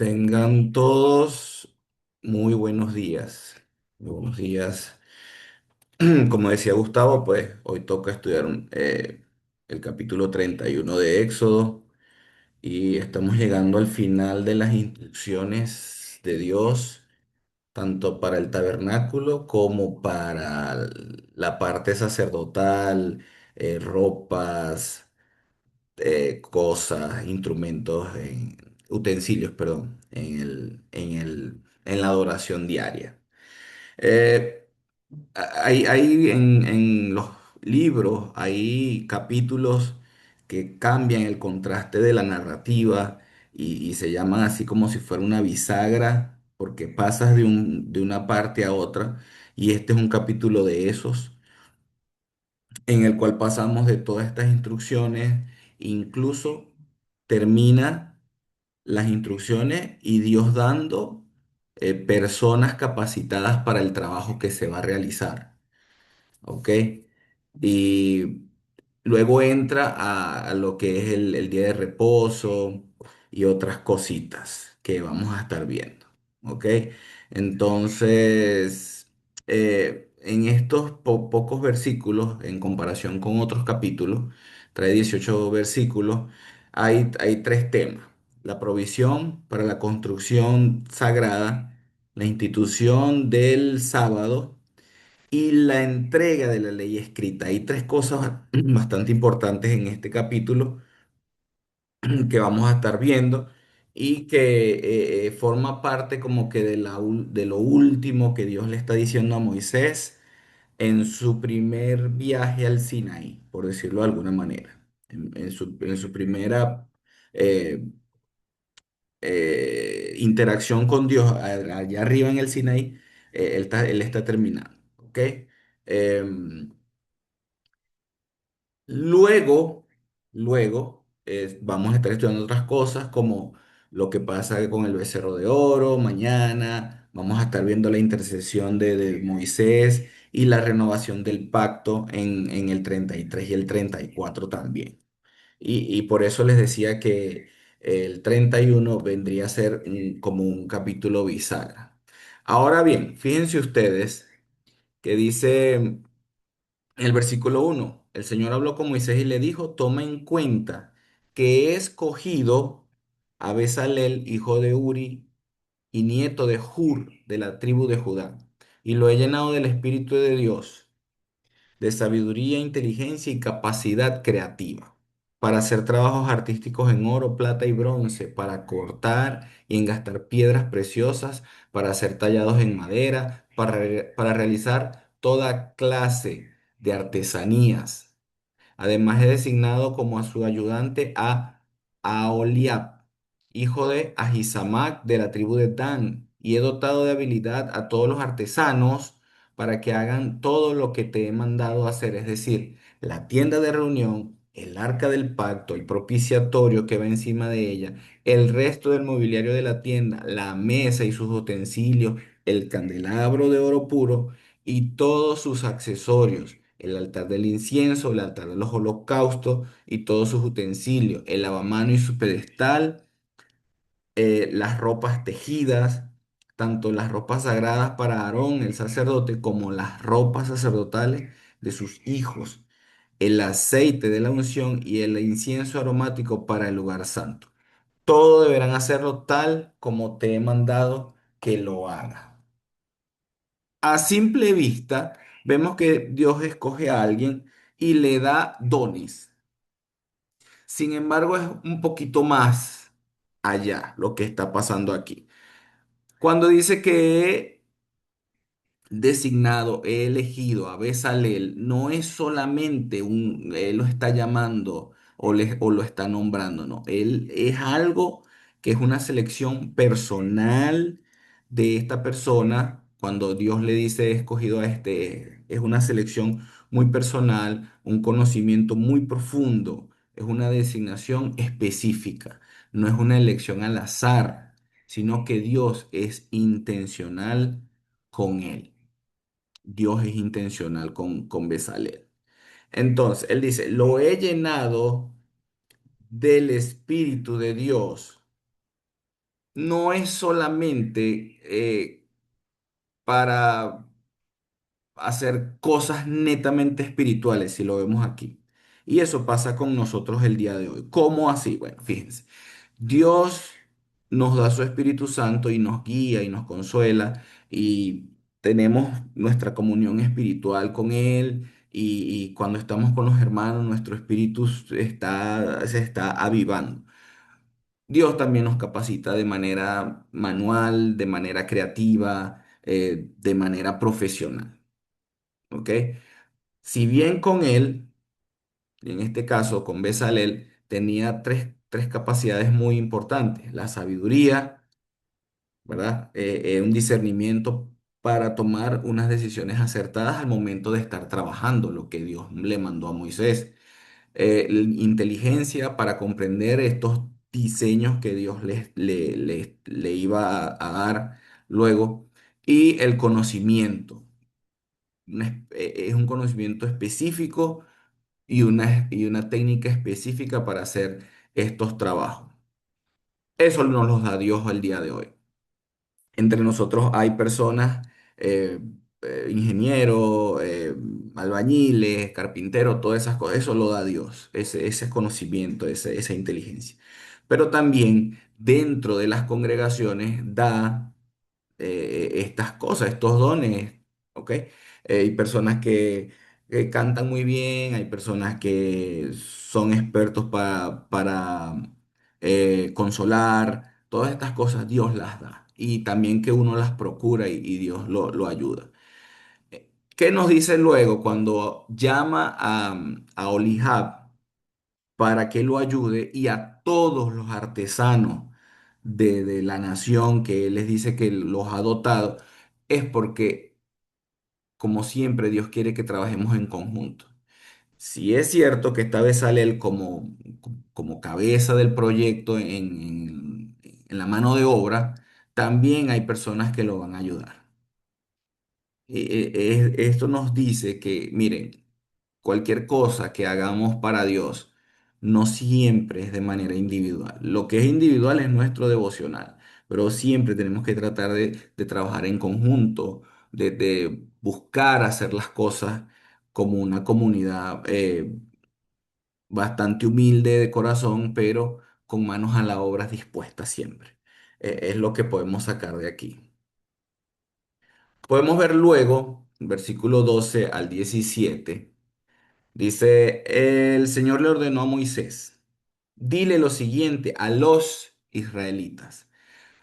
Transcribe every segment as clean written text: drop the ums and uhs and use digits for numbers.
Tengan todos muy buenos días. Muy buenos días. Como decía Gustavo, pues hoy toca estudiar el capítulo 31 de Éxodo y estamos llegando al final de las instrucciones de Dios, tanto para el tabernáculo como para la parte sacerdotal, ropas, cosas, instrumentos, utensilios, perdón, en la adoración diaria. Eh, hay en los libros, hay capítulos que cambian el contraste de la narrativa y se llaman así como si fuera una bisagra, porque pasas de una parte a otra, y este es un capítulo de esos en el cual pasamos de todas estas instrucciones, incluso termina las instrucciones y Dios dando personas capacitadas para el trabajo que se va a realizar. ¿Ok? Y luego entra a lo que es el día de reposo y otras cositas que vamos a estar viendo. ¿Ok? Entonces, en estos pocos versículos, en comparación con otros capítulos, trae 18 versículos, hay tres temas. La provisión para la construcción sagrada, la institución del sábado y la entrega de la ley escrita. Hay tres cosas bastante importantes en este capítulo que vamos a estar viendo y que forma parte como que de lo último que Dios le está diciendo a Moisés en su primer viaje al Sinaí, por decirlo de alguna manera. En su primera eh, interacción con Dios allá arriba en el Sinaí, él está terminando. ¿Ok? Em, Luego, vamos a estar estudiando otras cosas como lo que pasa con el becerro de oro. Mañana vamos a estar viendo la intercesión de Moisés y la renovación del pacto en el 33 y el 34 también. Y por eso les decía que el 31 vendría a ser como un capítulo bisagra. Ahora bien, fíjense ustedes que dice... En el versículo 1, el Señor habló con Moisés y le dijo, toma en cuenta que he escogido a Bezalel, hijo de Uri y nieto de Hur, de la tribu de Judá, y lo he llenado del Espíritu de Dios, de sabiduría, inteligencia y capacidad creativa, para hacer trabajos artísticos en oro, plata y bronce, para cortar y engastar piedras preciosas, para ser tallados en madera, para realizar toda clase de artesanías. Además, he designado como a su ayudante a Aholiab, hijo de Ahisamac de la tribu de Dan, y he dotado de habilidad a todos los artesanos para que hagan todo lo que te he mandado hacer, es decir, la tienda de reunión, el arca del pacto, el propiciatorio que va encima de ella, el resto del mobiliario de la tienda, la mesa y sus utensilios, el candelabro de oro puro y todos sus accesorios, el altar del incienso, el altar de los holocaustos y todos sus utensilios, el lavamano y su pedestal, las ropas tejidas, tanto las ropas sagradas para Aarón, el sacerdote, como las ropas sacerdotales de sus hijos, el aceite de la unción y el incienso aromático para el lugar santo. Todo deberán hacerlo tal como te he mandado que lo haga. A simple vista, vemos que Dios escoge a alguien y le da dones. Sin embargo, es un poquito más allá lo que está pasando aquí. Cuando dice que designado, he elegido a Bezalel, no es solamente él lo está llamando o lo está nombrando, no. Él es algo que es una selección personal de esta persona. Cuando Dios le dice he escogido a este, es una selección muy personal, un conocimiento muy profundo, es una designación específica, no es una elección al azar, sino que Dios es intencional con él. Dios es intencional con Bezalel. Entonces, él dice, lo he llenado del Espíritu de Dios no es solamente para hacer cosas netamente espirituales, si lo vemos aquí. Y eso pasa con nosotros el día de hoy. ¿Cómo así? Bueno, fíjense. Dios nos da su Espíritu Santo y nos guía y nos consuela y tenemos nuestra comunión espiritual con Él y cuando estamos con los hermanos nuestro espíritu se está avivando. Dios también nos capacita de manera manual, de manera creativa, de manera profesional. ¿Ok? Si bien con Él, en este caso con Bezalel, tenía tres capacidades muy importantes: la sabiduría, ¿verdad? Un discernimiento para tomar unas decisiones acertadas al momento de estar trabajando, lo que Dios le mandó a Moisés. Inteligencia para comprender estos diseños que Dios le iba a dar luego. Y el conocimiento. Es un conocimiento específico y una técnica específica para hacer estos trabajos. Eso nos los da Dios el día de hoy. Entre nosotros hay personas, eh, ingenieros, albañiles, carpinteros, todas esas cosas. Eso lo da Dios, ese conocimiento, esa inteligencia. Pero también dentro de las congregaciones da estas cosas, estos dones, ¿ok? Hay personas que cantan muy bien, hay personas que son expertos para consolar, todas estas cosas Dios las da y también que uno las procura y Dios lo ayuda. ¿Qué nos dice luego cuando llama a Olihab para que lo ayude y a todos los artesanos de la nación que él les dice que los ha dotado? Es porque, como siempre, Dios quiere que trabajemos en conjunto. Si es cierto que esta vez sale él como cabeza del proyecto en la mano de obra, también hay personas que lo van a ayudar. Esto nos dice que, miren, cualquier cosa que hagamos para Dios no siempre es de manera individual. Lo que es individual es nuestro devocional, pero siempre tenemos que tratar de trabajar en conjunto, de buscar hacer las cosas como una comunidad bastante humilde de corazón, pero con manos a la obra dispuestas siempre. Es lo que podemos sacar de aquí. Podemos ver luego, versículo 12 al 17. Dice, el Señor le ordenó a Moisés, dile lo siguiente a los israelitas: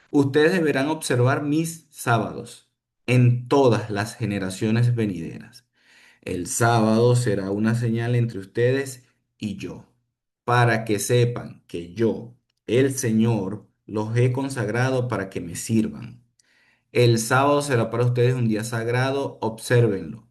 ustedes deberán observar mis sábados en todas las generaciones venideras. El sábado será una señal entre ustedes y yo, para que sepan que yo, el Señor, los he consagrado para que me sirvan. El sábado será para ustedes un día sagrado, obsérvenlo.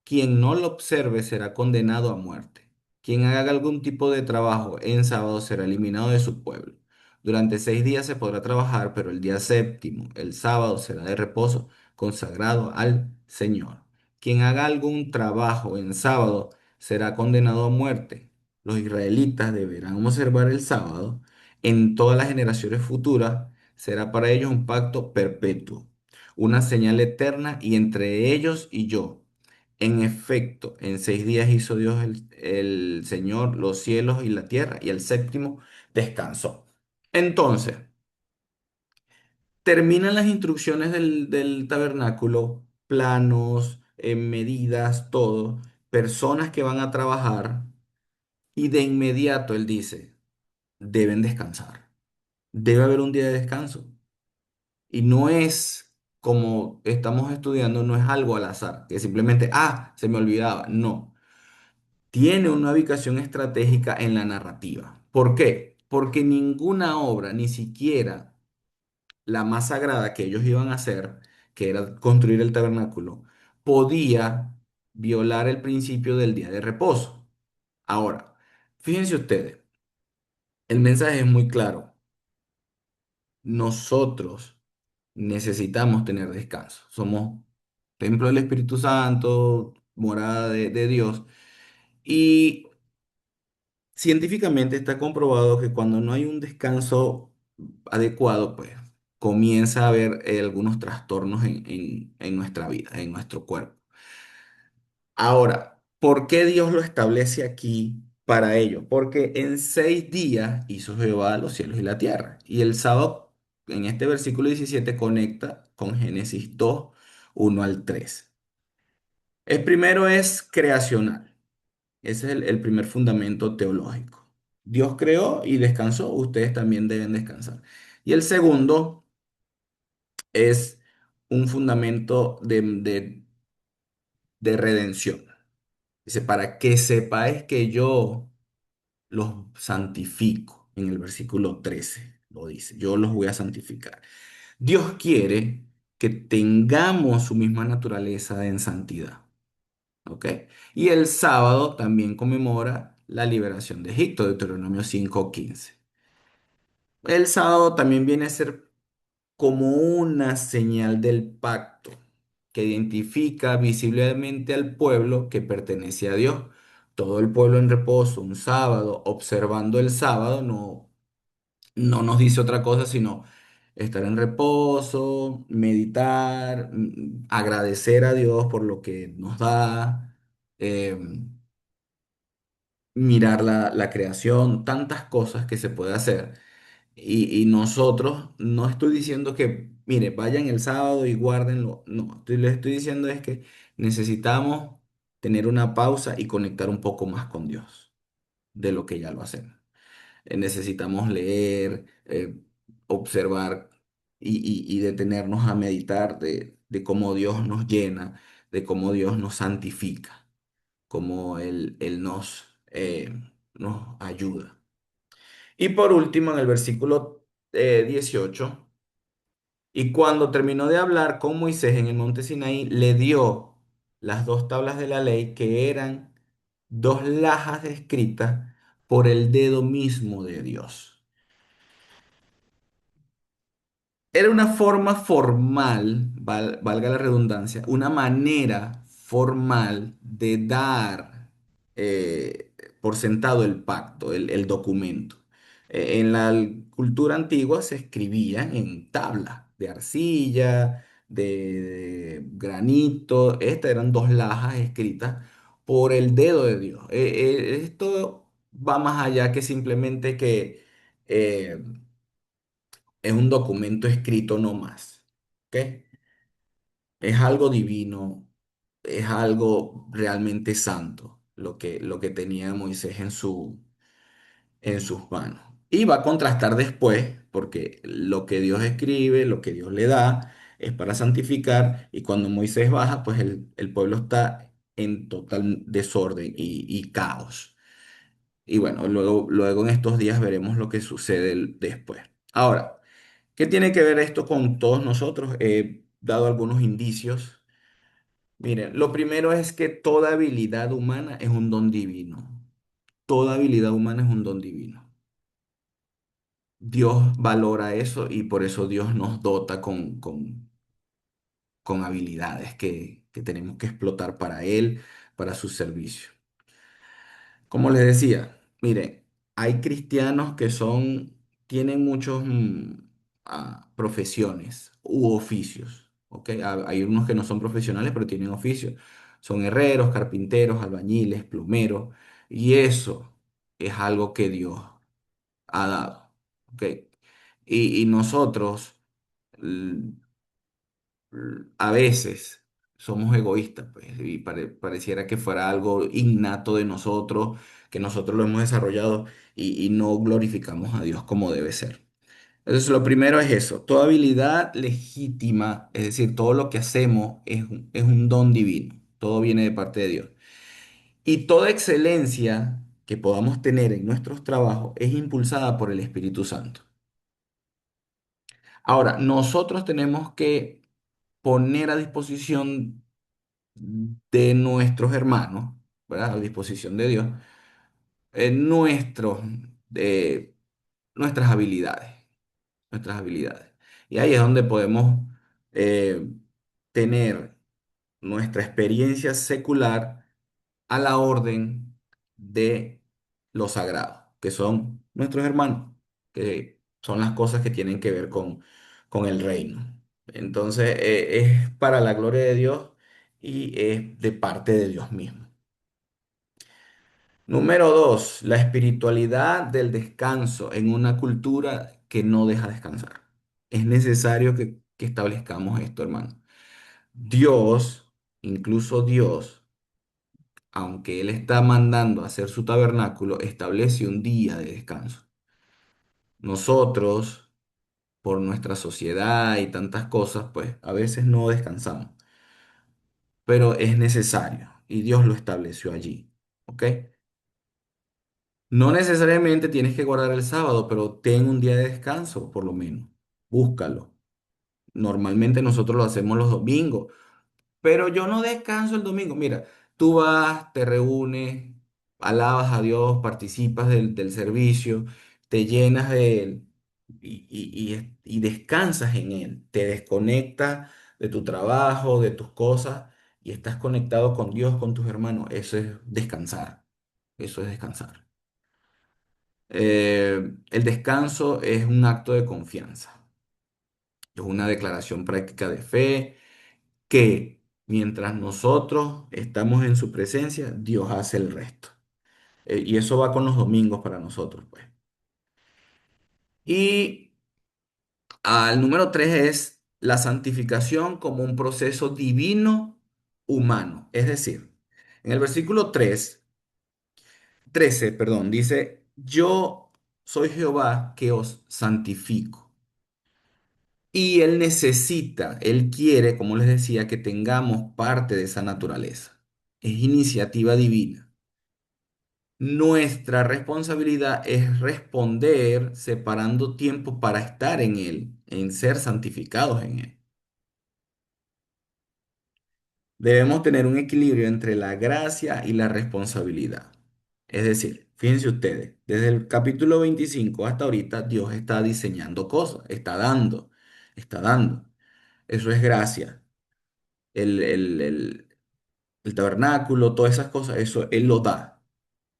Quien no lo observe será condenado a muerte. Quien haga algún tipo de trabajo en sábado será eliminado de su pueblo. Durante 6 días se podrá trabajar, pero el día séptimo, el sábado, será de reposo, consagrado al Señor. Quien haga algún trabajo en sábado será condenado a muerte. Los israelitas deberán observar el sábado. En todas las generaciones futuras será para ellos un pacto perpetuo, una señal eterna y entre ellos y yo. En efecto, en 6 días hizo Dios el Señor los cielos y la tierra, y el séptimo descansó. Entonces, terminan las instrucciones del tabernáculo, planos, medidas, todo, personas que van a trabajar, y de inmediato él dice, deben descansar. Debe haber un día de descanso. Y no es como estamos estudiando, no es algo al azar, que simplemente, se me olvidaba. No, tiene una ubicación estratégica en la narrativa. ¿Por qué? Porque ninguna obra, ni siquiera la más sagrada que ellos iban a hacer, que era construir el tabernáculo, podía violar el principio del día de reposo. Ahora, fíjense ustedes, el mensaje es muy claro. Nosotros necesitamos tener descanso. Somos templo del Espíritu Santo, morada de Dios. Y científicamente está comprobado que cuando no hay un descanso adecuado, pues comienza a haber algunos trastornos en nuestra vida, en nuestro cuerpo. Ahora, ¿por qué Dios lo establece aquí para ello? Porque en 6 días hizo Jehová los cielos y la tierra. Y el sábado, en este versículo 17 conecta con Génesis 2 1 al 3. El primero es creacional. Ese es el primer fundamento teológico. Dios creó y descansó, ustedes también deben descansar. Y el segundo es un fundamento de redención. Dice, para que sepáis que yo los santifico. En el versículo 13 lo dice, yo los voy a santificar. Dios quiere que tengamos su misma naturaleza en santidad. ¿Ok? Y el sábado también conmemora la liberación de Egipto, Deuteronomio 5:15. El sábado también viene a ser como una señal del pacto que identifica visiblemente al pueblo que pertenece a Dios. Todo el pueblo en reposo, un sábado, observando el sábado, no nos dice otra cosa sino estar en reposo, meditar, agradecer a Dios por lo que nos da, mirar la creación, tantas cosas que se puede hacer. Y nosotros, no estoy diciendo que, mire, vayan el sábado y guárdenlo. No, les estoy diciendo es que necesitamos tener una pausa y conectar un poco más con Dios de lo que ya lo hacemos. Necesitamos leer, observar y detenernos a meditar de cómo Dios nos llena, de cómo Dios nos santifica, cómo Él nos ayuda. Y por último, en el versículo 18, y cuando terminó de hablar con Moisés en el monte Sinaí, le dio las 2 tablas de la ley, que eran 2 lajas escritas por el dedo mismo de Dios. Era una forma formal, valga la redundancia, una manera formal de dar por sentado el pacto, el documento. En la cultura antigua se escribían en tablas de arcilla, de granito. Estas eran 2 lajas escritas por el dedo de Dios. Esto va más allá que simplemente que eh, es un documento escrito no más. ¿Ok? Es algo divino, es algo realmente santo lo que tenía Moisés en sus manos. Y va a contrastar después, porque lo que Dios escribe, lo que Dios le da, es para santificar, y cuando Moisés baja, pues el pueblo está en total desorden y caos. Y bueno, luego en estos días veremos lo que sucede después. Ahora, ¿qué tiene que ver esto con todos nosotros? He dado algunos indicios. Miren, lo primero es que toda habilidad humana es un don divino. Toda habilidad humana es un don divino. Dios valora eso y por eso Dios nos dota con habilidades que tenemos que explotar para Él, para su servicio. Como les decía, mire, hay cristianos que tienen muchos profesiones u oficios, ¿ok? Hay unos que no son profesionales, pero tienen oficios. Son herreros, carpinteros, albañiles, plomeros, y eso es algo que Dios ha dado, ¿ok? Y nosotros a veces somos egoístas, pues, y pareciera que fuera algo innato de nosotros, que nosotros lo hemos desarrollado y no glorificamos a Dios como debe ser. Entonces, lo primero es eso, toda habilidad legítima, es decir, todo lo que hacemos es un don divino, todo viene de parte de Dios. Y toda excelencia que podamos tener en nuestros trabajos es impulsada por el Espíritu Santo. Ahora, nosotros tenemos que poner a disposición de nuestros hermanos, ¿verdad? A disposición de Dios, eh, nuestros, eh, nuestras habilidades, nuestras habilidades. Y ahí es donde podemos eh, tener nuestra experiencia secular a la orden de lo sagrado, que son nuestros hermanos, que son las cosas que tienen que ver con el reino. Entonces, es para la gloria de Dios y es de parte de Dios mismo. Número dos, la espiritualidad del descanso en una cultura que no deja descansar. Es necesario que establezcamos esto, hermano. Dios, incluso Dios, aunque Él está mandando a hacer su tabernáculo, establece un día de descanso. Nosotros, por nuestra sociedad y tantas cosas, pues a veces no descansamos, pero es necesario y Dios lo estableció allí. ¿Ok? No necesariamente tienes que guardar el sábado, pero ten un día de descanso, por lo menos. Búscalo. Normalmente nosotros lo hacemos los domingos, pero yo no descanso el domingo. Mira, tú vas, te reúnes, alabas a Dios, participas del servicio, te llenas de Él y descansas en Él. Te desconectas de tu trabajo, de tus cosas y estás conectado con Dios, con tus hermanos. Eso es descansar. Eso es descansar. El descanso es un acto de confianza. Es una declaración práctica de fe que mientras nosotros estamos en su presencia, Dios hace el resto. Y eso va con los domingos para nosotros, pues. Y el número tres es la santificación como un proceso divino humano. Es decir, en el versículo 13, perdón, dice, yo soy Jehová que os santifico. Y Él necesita, Él quiere, como les decía, que tengamos parte de esa naturaleza. Es iniciativa divina. Nuestra responsabilidad es responder separando tiempo para estar en Él, en ser santificados en Él. Debemos tener un equilibrio entre la gracia y la responsabilidad. Es decir, fíjense ustedes, desde el capítulo 25 hasta ahorita, Dios está diseñando cosas, está dando, está dando. Eso es gracia. El, el, el, el tabernáculo, todas esas cosas, eso Él lo da,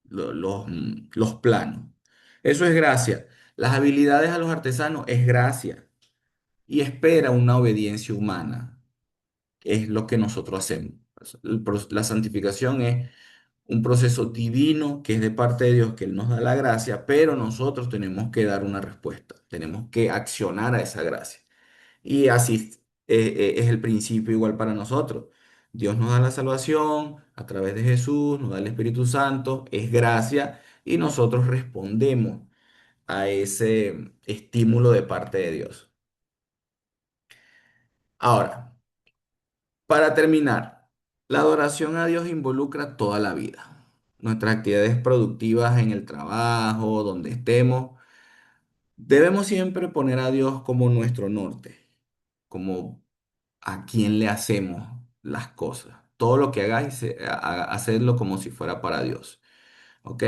los planos. Eso es gracia. Las habilidades a los artesanos es gracia y espera una obediencia humana. Es lo que nosotros hacemos. La santificación es un proceso divino que es de parte de Dios, que Él nos da la gracia, pero nosotros tenemos que dar una respuesta, tenemos que accionar a esa gracia. Y así es el principio igual para nosotros. Dios nos da la salvación a través de Jesús, nos da el Espíritu Santo, es gracia, y nosotros respondemos a ese estímulo de parte de Dios. Ahora, para terminar, la adoración a Dios involucra toda la vida. Nuestras actividades productivas en el trabajo, donde estemos, debemos siempre poner a Dios como nuestro norte, como a quién le hacemos las cosas. Todo lo que hagáis, hacedlo como si fuera para Dios. ¿Ok?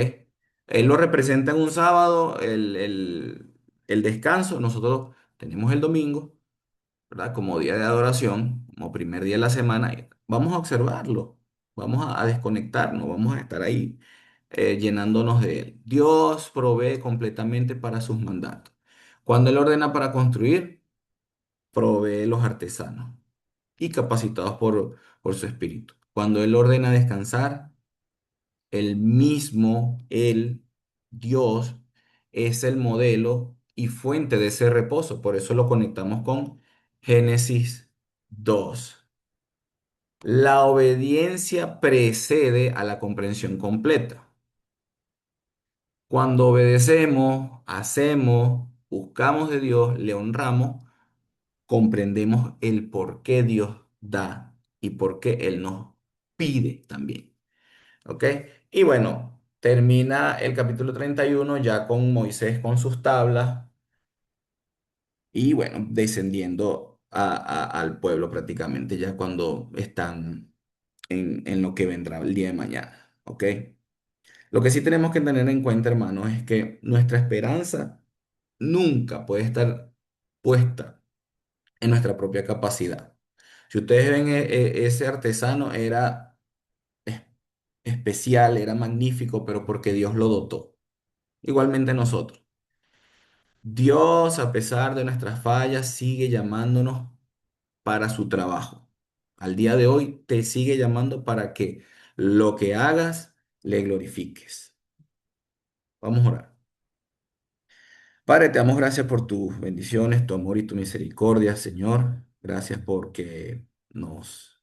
Él lo representa en un sábado, el descanso. Nosotros tenemos el domingo, ¿verdad? Como día de adoración, como primer día de la semana. Y vamos a observarlo, vamos a desconectarnos, vamos a estar ahí llenándonos de Él. Dios provee completamente para sus mandatos. Cuando Él ordena para construir, provee los artesanos y capacitados por su espíritu. Cuando Él ordena descansar, el mismo, Él, Dios, es el modelo y fuente de ese reposo. Por eso lo conectamos con Génesis 2. La obediencia precede a la comprensión completa. Cuando obedecemos, hacemos, buscamos de Dios, le honramos, comprendemos el por qué Dios da y por qué Él nos pide también. ¿Ok? Y bueno, termina el capítulo 31 ya con Moisés con sus tablas y bueno, descendiendo al pueblo prácticamente ya cuando están en lo que vendrá el día de mañana. ¿Ok? Lo que sí tenemos que tener en cuenta, hermanos, es que nuestra esperanza nunca puede estar puesta en nuestra propia capacidad. Si ustedes ven, ese artesano era es- especial, era magnífico, pero porque Dios lo dotó. Igualmente nosotros. Dios, a pesar de nuestras fallas, sigue llamándonos para su trabajo. Al día de hoy te sigue llamando para que lo que hagas le glorifiques. Vamos a orar. Padre, te damos gracias por tus bendiciones, tu amor y tu misericordia, Señor. Gracias porque nos